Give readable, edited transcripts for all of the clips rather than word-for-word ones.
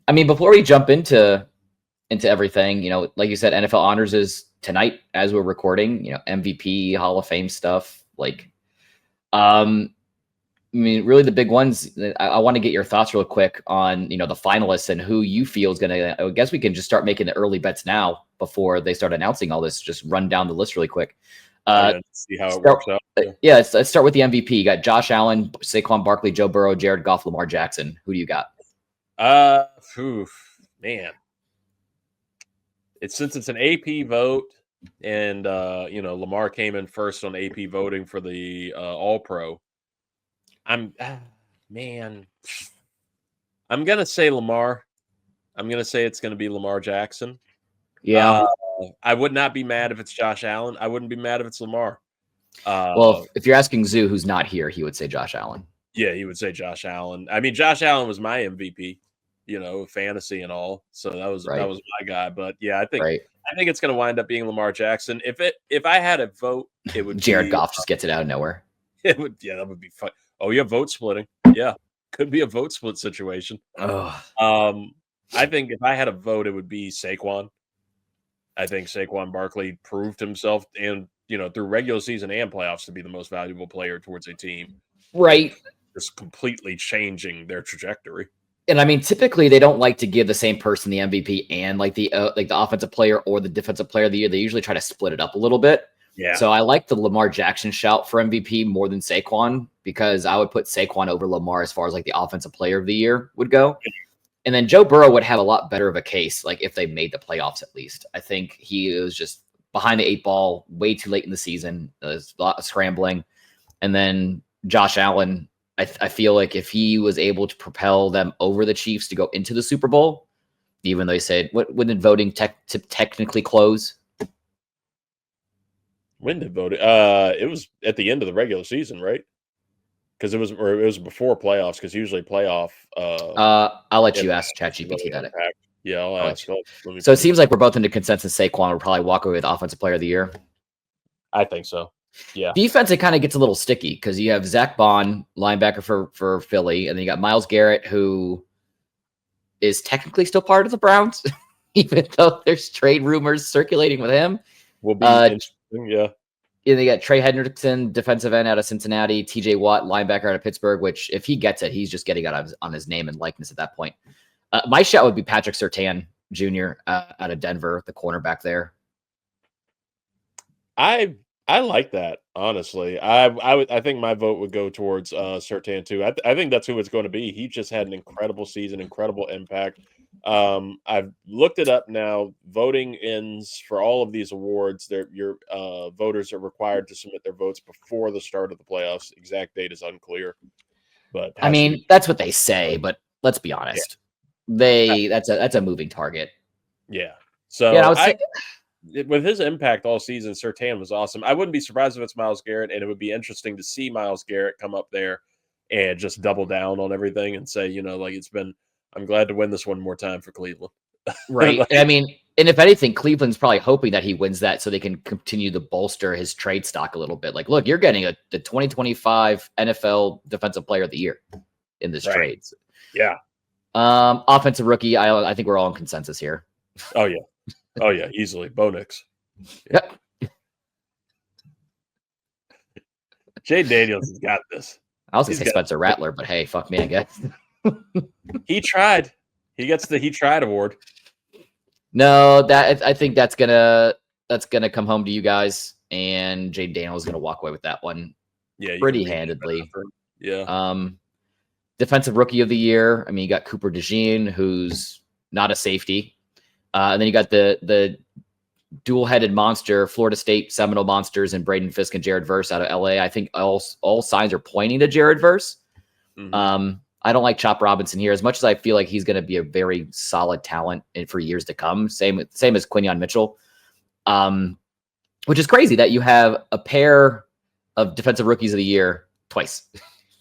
I mean, before we jump into everything, like you said, NFL honors is tonight as we're recording. MVP, Hall of Fame stuff. I mean, really the big ones. I want to get your thoughts real quick on the finalists and who you feel is going to. I guess we can just start making the early bets now before they start announcing all this. Just run down the list really quick. See how it works out. Yeah, let's start with the MVP. You got Josh Allen, Saquon Barkley, Joe Burrow, Jared Goff, Lamar Jackson. Who do you got? Man, since it's an AP vote, and Lamar came in first on AP voting for the All Pro. I'm gonna say Lamar. I'm gonna say it's gonna be Lamar Jackson. Yeah. I would not be mad if it's Josh Allen. I wouldn't be mad if it's Lamar. Well, if you're asking Zoo, who's not here, he would say Josh Allen. Yeah, he would say Josh Allen. I mean, Josh Allen was my MVP, fantasy and all. So that was my guy. But yeah, I think it's going to wind up being Lamar Jackson. If I had a vote, it would Jared Goff just gets it out of nowhere. It would. Yeah, that would be fun. Oh, yeah, vote splitting. Yeah, could be a vote split situation. Oh. I think if I had a vote, it would be Saquon. I think Saquon Barkley proved himself and through regular season and playoffs to be the most valuable player towards a team. Right. Just completely changing their trajectory. And I mean, typically they don't like to give the same person the MVP and the offensive player or the defensive player of the year. They usually try to split it up a little bit. Yeah. So I like the Lamar Jackson shout for MVP more than Saquon because I would put Saquon over Lamar as far as the offensive player of the year would go. And then Joe Burrow would have a lot better of a case, if they made the playoffs at least. I think he was just behind the 8 ball way too late in the season. There's a lot of scrambling. And then Josh Allen, I feel like if he was able to propel them over the Chiefs to go into the Super Bowl, even though they said, when did voting technically close? When did voting? It was at the end of the regular season, right? Because it was before playoffs. Because usually playoff. I'll let you ask ChatGPT that. Yeah, I'll ask. So it seems like we're both into consensus. Saquon will probably walk away with Offensive Player of the Year. I think so. Yeah. Defense, it kind of gets a little sticky because you have Zach Bond, linebacker for Philly, and then you got Myles Garrett, who is technically still part of the Browns, even though there's trade rumors circulating with him. Will be interesting, yeah. And they got Trey Hendrickson, defensive end out of Cincinnati, TJ Watt, linebacker out of Pittsburgh, which if he gets it, he's just getting out on his name and likeness at that point. My shout would be Patrick Surtain Jr. Out of Denver, the cornerback there. I like that, honestly. I think my vote would go towards Surtain too. I think that's who it's going to be. He just had an incredible season, incredible impact. I've looked it up now. Voting ends for all of these awards. Your voters are required to submit their votes before the start of the playoffs. Exact date is unclear, but I mean that's what they say. But let's be honest, that's a moving target. Yeah. So yeah, with his impact all season, Surtain was awesome. I wouldn't be surprised if it's Myles Garrett, and it would be interesting to see Myles Garrett come up there and just double down on everything and say, I'm glad to win this one more time for Cleveland. Right. I mean, and if anything, Cleveland's probably hoping that he wins that so they can continue to bolster his trade stock a little bit. Look, you're getting the 2025 NFL Defensive Player of the Year in this trade. Yeah. Offensive rookie, I think we're all in consensus here. Oh, yeah. Oh, yeah, easily. Bo Nix. Yep. Jay Daniels has got this. I was going to say Spencer Rattler, but hey, fuck me, I guess. He tried. He gets the He Tried award. No, I think that's gonna come home to you guys, and Jay Daniels is gonna walk away with that one. Yeah, pretty handedly. Yeah. Defensive Rookie of the Year. I mean, you got Cooper DeJean, who's not a safety. And then you got the dual-headed monster, Florida State Seminole Monsters, and Braden Fisk and Jared Verse out of LA. I think all signs are pointing to Jared Verse. Mm-hmm. I don't like Chop Robinson here as much as I feel like he's going to be a very solid talent for years to come. Same as Quinyon Mitchell, which is crazy that you have a pair of Defensive Rookies of the Year twice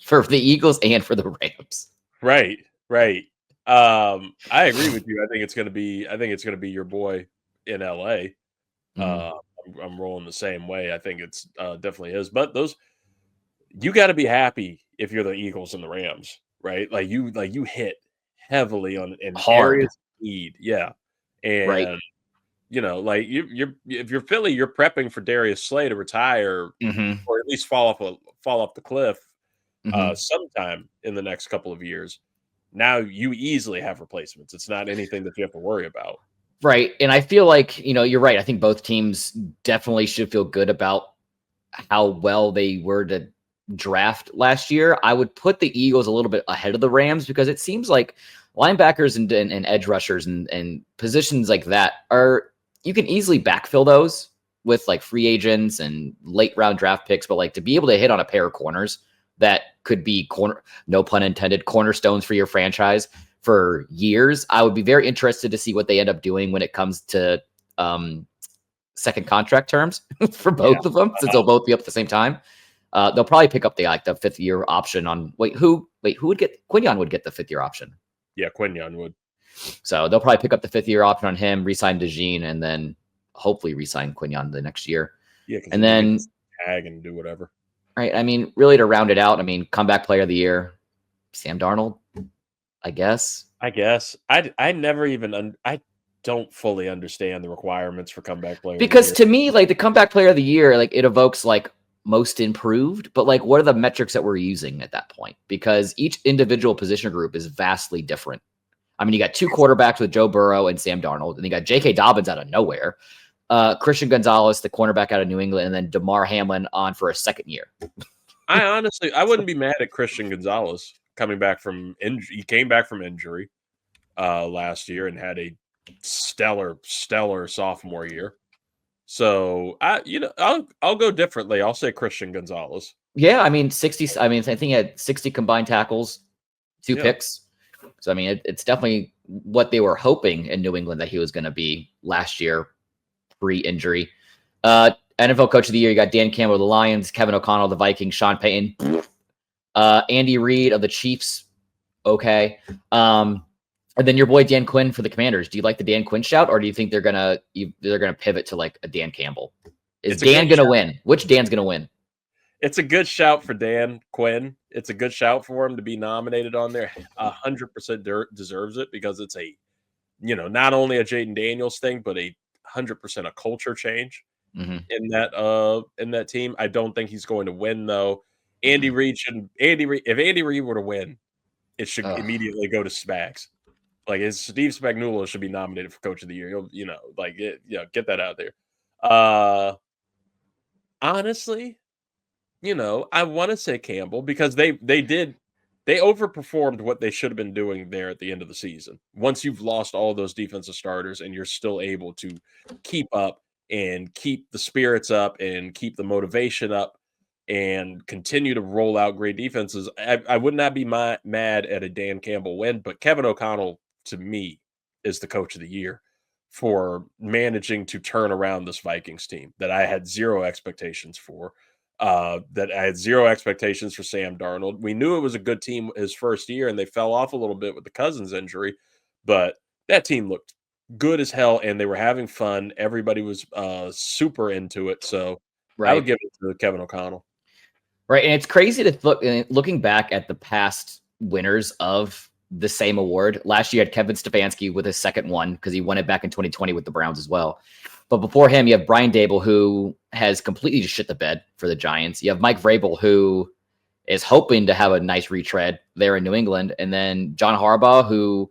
for the Eagles and for the Rams. Right. I agree with you. I think it's going to be your boy in LA. Mm-hmm. I'm rolling the same way. I think it's definitely his. But you got to be happy if you're the Eagles and the Rams, right? You hit heavily on in Hard, areas of need. Yeah. right? And like if you're Philly, you're prepping for Darius Slay to retire Hmm. or at least fall off the cliff Hmm. sometime in the next couple of years. Now you easily have replacements. It's not anything that you have to worry about. Right. And I feel like, you're right. I think both teams definitely should feel good about how well they were to draft last year. I would put the Eagles a little bit ahead of the Rams because it seems like linebackers and edge rushers and positions like that are, you can easily backfill those with like free agents and late round draft picks, but like to be able to hit on a pair of corners that could be no pun intended, cornerstones for your franchise for years. I would be very interested to see what they end up doing when it comes to second contract terms for Yeah. both of them, since they'll both be up at the same time. They'll probably pick up the 5th-year option on who would get Quinion would get the 5th-year option. Yeah, Quinion would. So they'll probably pick up the 5th-year option on him, re-sign DeJean, and then hopefully re-sign Quinion the next year. Yeah, because And then you then can tag and do whatever. right, I mean, really to round it out, I mean, comeback player of the year, Sam Darnold, I guess. I never even I don't fully understand the requirements for comeback player of the Because year. to me, like the comeback player of the year, like it evokes like most improved, but like what are the metrics that we're using at that point? Because each individual position group is vastly different. I mean, you got two quarterbacks with Joe Burrow and Sam Darnold, and you got J.K. Dobbins out of nowhere, Christian Gonzalez, the cornerback out of New England, and then DeMar Hamlin on for a second year. I wouldn't be mad at Christian Gonzalez coming back from injury. He came back from injury last year and had a stellar sophomore year. So I'll go differently. I'll say Christian Gonzalez. Yeah, I mean 60. I mean, I think he had 60 combined tackles, 2 Yeah. picks. So I mean, it's definitely what they were hoping in New England that he was going to be last year, pre-injury. NFL Coach of the Year, you got Dan Campbell of the Lions, Kevin O'Connell of the Vikings, Sean Payton, Andy Reid of the Chiefs. Okay. And then your boy Dan Quinn for the Commanders. Do you like the Dan Quinn shout, or do you think they're gonna pivot to like a Dan Campble? Is Dan gonna win? Which Dan's gonna win? It's a good shout for Dan Quinn. It's a good shout for him to be nominated on there. 100% deserves it because it's a, not only a Jaden Daniels thing, but 100% a culture change in that team. I don't think he's going to win though. If Andy Reid were to win, it should immediately go to Spags. Like Steve Spagnuolo should be nominated for Coach of the Year. Get that out there. Honestly, I want to say Campbell because they overperformed what they should have been doing there at the end of the season. Once you've lost all those defensive starters and you're still able to keep up and keep the spirits up and keep the motivation up and continue to roll out great defenses, I would not be mad at a Dan Campbell win, but Kevin O'Connell to me is the Coach of the Year for managing to turn around this Vikings team that I had zero expectations for. That I had zero expectations for Sam Darnold. We knew it was a good team his first year, and they fell off a little bit with the Cousins injury, but that team looked good as hell, and they were having fun. Everybody was super into it, so I would give it to Kevin O'Connell. Right, and it's crazy to looking back at the past winners of the same award. Last year, you had Kevin Stefanski with his second one because he won it back in 2020 with the Browns as well. But before him, you have Brian Dable, who has completely just shit the bed for the Giants. You have Mike Vrabel, who is hoping to have a nice retread there in New England. And then John Harbaugh, who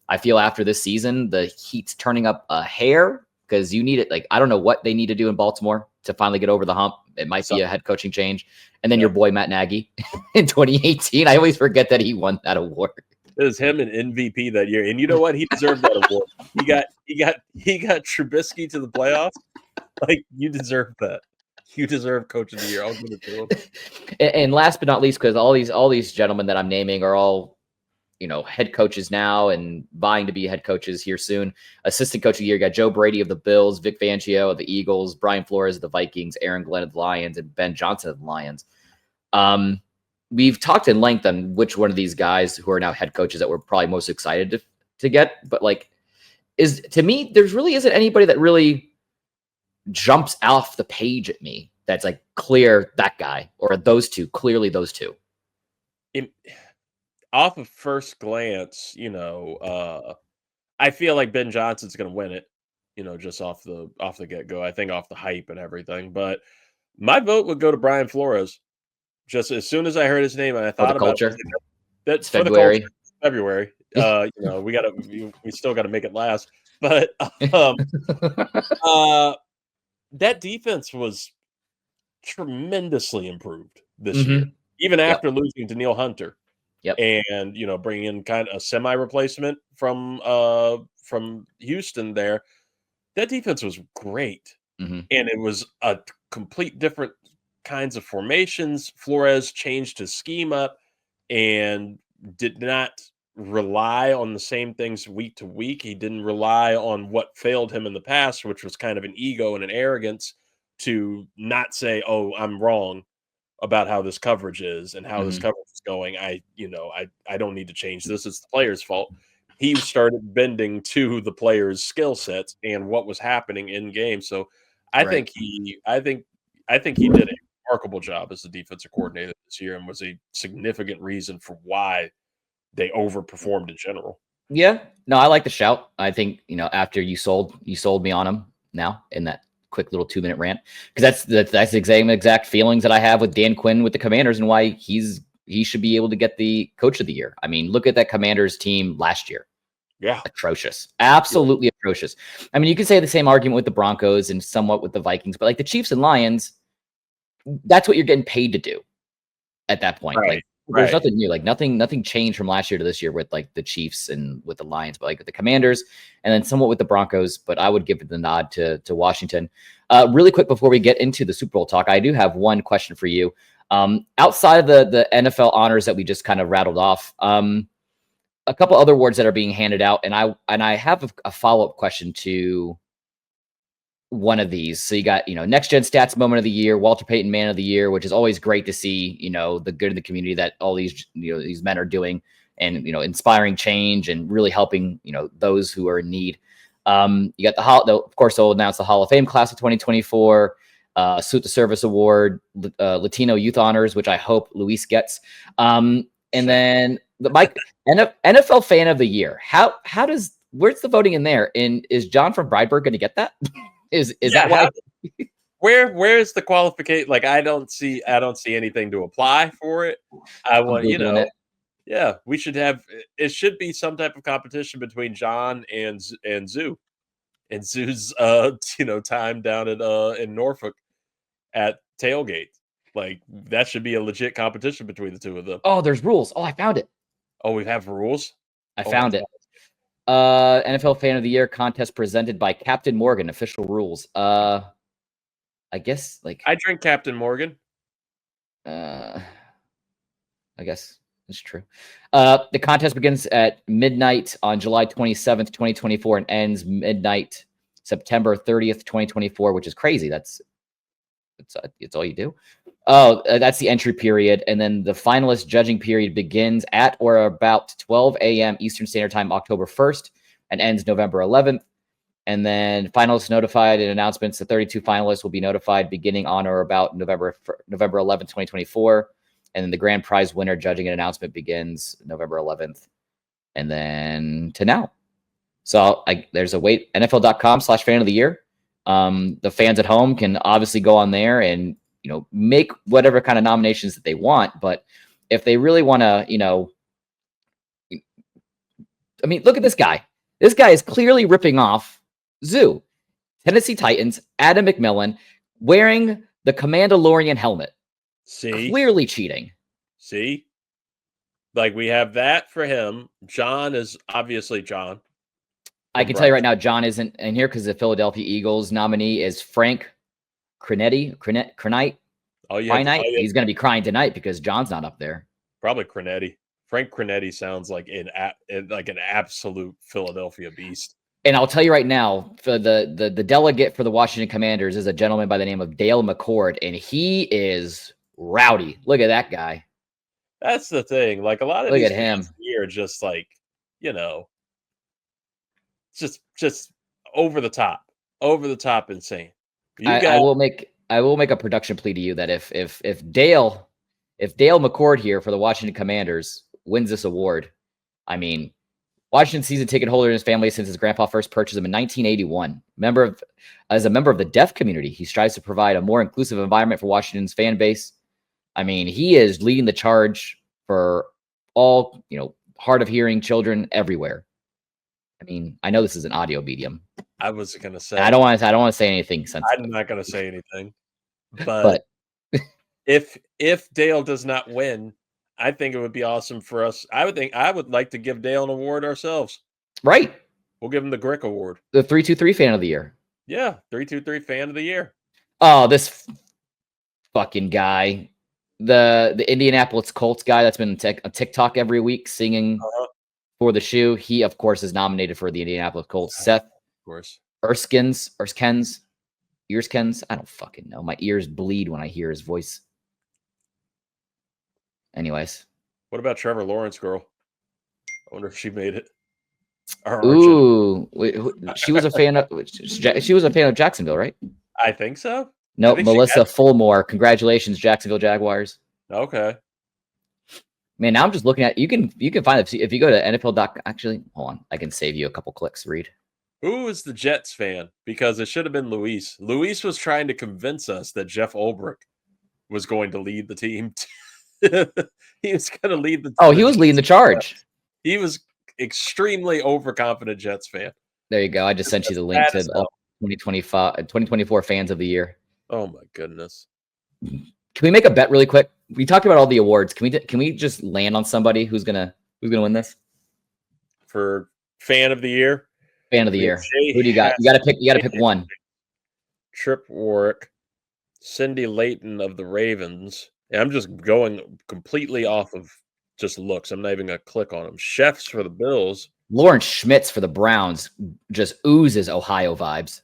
I feel after this season, the heat's turning up a hair because you need it. Like, I don't know what they need to do in Baltimore to finally get over the hump. It might be a head coaching change. And then your boy, Matt Nagy, in 2018. I always forget that he won that award. It was him an MVP that year, and you know what? He deserved that award. He got Trubisky to the playoffs. Like, you deserve that. You deserve Coach of the Year. I'll give it to him. And last but not least, because all these gentlemen that I'm naming are all, head coaches now and vying to be head coaches here soon. Assistant Coach of the Year, you got Joe Brady of the Bills, Vic Fangio of the Eagles, Brian Flores of the Vikings, Aaron Glenn of the Lions, and Ben Johnson of the Lions. We've talked in length on which one of these guys who are now head coaches that we're probably most excited to get. But to me, there really isn't anybody that really jumps off the page at me that's like clear that guy or those two, clearly those two. off of first glance, I feel like Ben Johnson's going to win it. Just off the get go. I think off the hype and everything. But my vote would go to Brian Flores. Just as soon as I heard his name and I For the thought about culture. that's It's for the culture. February. February. We still gotta make it last. But um, uh, that defense was tremendously improved this year, even Yep. after losing to Neil Hunter Yep. and bringing in kind of a semi replacement from Houston there. That defense was great. Hmm. And it was a complete different kinds of formations. Flores changed his scheme up and did not rely on the same things week to week. He didn't rely on what failed him in the past, which was kind of an ego and an arrogance to not say, "Oh, I'm wrong about how this coverage is and how this Hmm. coverage is going. I don't need to change this. It's the player's fault." He started bending to the players' skill sets and what was happening in game. So I Right. think he did a remarkable job as the defensive coordinator this year and was a significant reason for why they overperformed in general. Yeah. No, I like the shout. I think, after you sold me on him now in that quick little 2-minute rant. Because that's the exact feelings that I have with Dan Quinn with the Commanders and why he should be able to get the coach of the year. I mean, look at that Commanders team last year. Yeah. Atrocious. Absolutely atrocious. I mean, you can say the same argument with the Broncos and somewhat with the Vikings, but like the Chiefs and Lions, that's what you're getting paid to do at that point. Right. Like there's Right. nothing new. Like nothing changed from last year to this year with like the Chiefs and with the Lions, but like with the Commanders and then somewhat with the Broncos. But I would give the nod to Washington. Really quick before we get into the Super Bowl talk, I do have one question for you. Outside of the NFL honors that we just kind of rattled off, a couple other awards that are being handed out, and I have a follow-up question to one of these. So you got, next gen stats moment of the year, Walter Payton man of the year, which is always great to see, the good in the community that all these, these men are doing and, inspiring change and really helping, those who are in need. You got of course, they'll announce the Hall of Fame class of 2024, Salute the Service Award, Latino Youth Honors, which I hope Luis gets. And then the NFL Fan of the Year. Where's the voting in there? And is John from Bridebird going to get that? Is that why? Where's the qualification? Like I don't see anything to apply for it. I want yeah, we should have it should be some type of competition between John and Zoo. And Zoo's time down at in Norfolk at tailgate. Like that should be a legit competition between the two of them. Oh, there's rules. Oh, I found it. Oh, we have rules? I found it. NFL Fan of the Year contest presented by Captain Morgan. Official rules. I guess I drink Captain Morgan. I guess that's true. The contest begins at midnight on July 27th, 2024, and ends midnight September 30th, 2024, which is crazy. It's all you do. Oh, that's the entry period. And then the finalist judging period begins at or about 12 a.m. Eastern Standard Time, October 1st, and ends November 11th. And then finalists notified and announcements. The 32 finalists will be notified beginning on or about November 11th, 2024. And then the grand prize winner judging and announcement begins November 11th. And then to now. So there's a wait, NFL.com/fan of the year. The fans at home can obviously go on there and, make whatever kind of nominations that they want. But if they really want to, I mean, look at this guy. This guy is clearly ripping off Zoo, Tennessee Titans, Adam McMillan, wearing the Commandalorian helmet. See? Clearly cheating. See? Like we have that for him. John is obviously John. I can tell you right now, John isn't in here because the Philadelphia Eagles nominee is Frank Crenite. Oh, yeah. He's going to be crying tonight because John's not up there. Probably Cronetti. Frank Cronetti sounds like an absolute Philadelphia beast. And I'll tell you right now, for the delegate for the Washington Commanders is a gentleman by the name of Dale McCord, and he is rowdy. Look at that guy. That's the thing. Like a lot of these fans here are just like, just over the top insane. I will make a production plea to you that if Dale McCord here for the Washington Commanders wins this award. I mean, Washington season ticket holder in his family since his grandpa first purchased him in 1981. As a member of the deaf community, he strives to provide a more inclusive environment for Washington's fan base. I mean, he is leading the charge for all, hard of hearing children everywhere. I mean, I know this is an audio medium. I was going to say. I don't want to say anything sensitive. I'm not going to say anything. But if Dale does not win, I think it would be awesome for us. I would like to give Dale an award ourselves. Right. We'll give him the Grick Award. The 323 fan of the year. Yeah, 323 fan of the year. Oh, this fucking guy. The Indianapolis Colts guy that's been on TikTok every week singing for the shoe. He, of course, is nominated for the Indianapolis Colts. Seth, of course. Erskens. I don't fucking know. My ears bleed when I hear his voice. Anyways. What about Trevor Lawrence girl? I wonder if she made it. Ooh, she was a fan of Jacksonville, right? I think so. Nope, Melissa Fulmore. Congratulations, Jacksonville Jaguars. Okay. Man, now I'm just looking at you can find it if you go to NFL. Actually, hold on, I can save you a couple clicks. Read. Who is the Jets fan? Because it should have been Luis. Luis was trying to convince us that Jeff Ulbrich was going to lead the team. He was going to lead the team. Oh, he was leading the charge. He was extremely overconfident Jets fan. There you go. I just sent you the link to the 2024 fans of the year. Oh my goodness. Can we make a bet really quick? We talked about all the awards. Can we just land on somebody who's gonna win this? For fan of the year? Fan of the year. Who do you got? You gotta pick one. Trip Warwick, Cindy Layton of the Ravens. And I'm just going completely off of just looks. I'm not even gonna click on them. Chefs for the Bills. Lawrence Schmitz for the Browns just oozes Ohio vibes.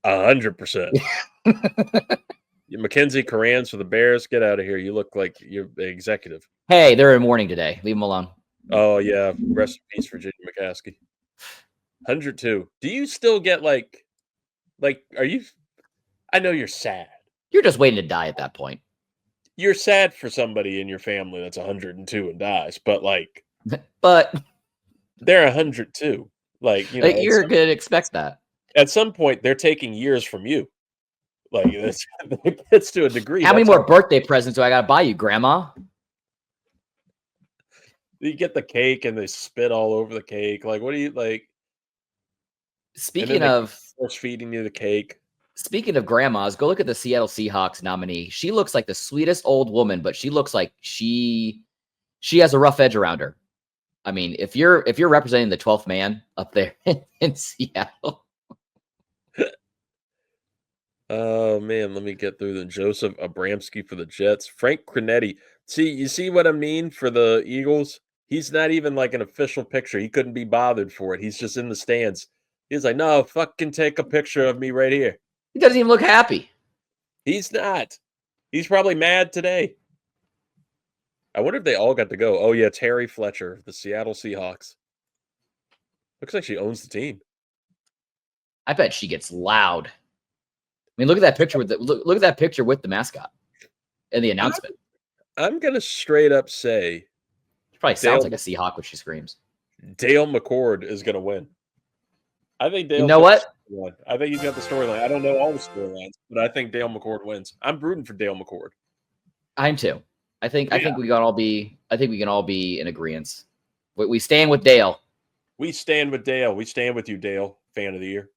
100%. Mackenzie Carran's for the Bears. Get out of here. You look like you're the executive. Hey, they're in mourning today. Leave them alone. Oh, yeah. Rest in peace, Virginia McCaskey. 102. Do you still get like, are you? I know you're sad. You're just waiting to die at that point. You're sad for somebody in your family that's 102 and dies, but they're 102. You're going to expect that. At some point, they're taking years from you. It's to a degree. How many more birthday presents do I got to buy you, Grandma? You get the cake and they spit all over the cake. What do you like? Speaking of force feeding you the cake. Speaking of grandmas, go look at the Seattle Seahawks nominee. She looks like the sweetest old woman, but she looks like she has a rough edge around her. I mean, if you're representing the 12th man up there in Seattle. Oh man, let me get through them. Joseph Abramsky for the Jets. Frank Cronetti. You see what I mean for the Eagles? He's not even like an official picture. He couldn't be bothered for it. He's just in the stands. He's like, no, fucking take a picture of me right here. He doesn't even look happy. He's not. He's probably mad today. I wonder if they all got to go. Oh yeah, Terry Fletcher, the Seattle Seahawks. Looks like she owns the team. I bet she gets loud. I mean, look at that picture with look at that picture with the mascot and the announcement. I'm gonna straight up say she probably sounds like a Seahawk when she screams. Dale McCord is gonna win. I think Dale. You know what? I think he's got the storyline. I don't know all the storylines, but I think Dale McCord wins. I'm rooting for Dale McCord. I'm too. I think we can all be in agreement. We stand with Dale. We stand with Dale. We stand with you, Dale, fan of the year.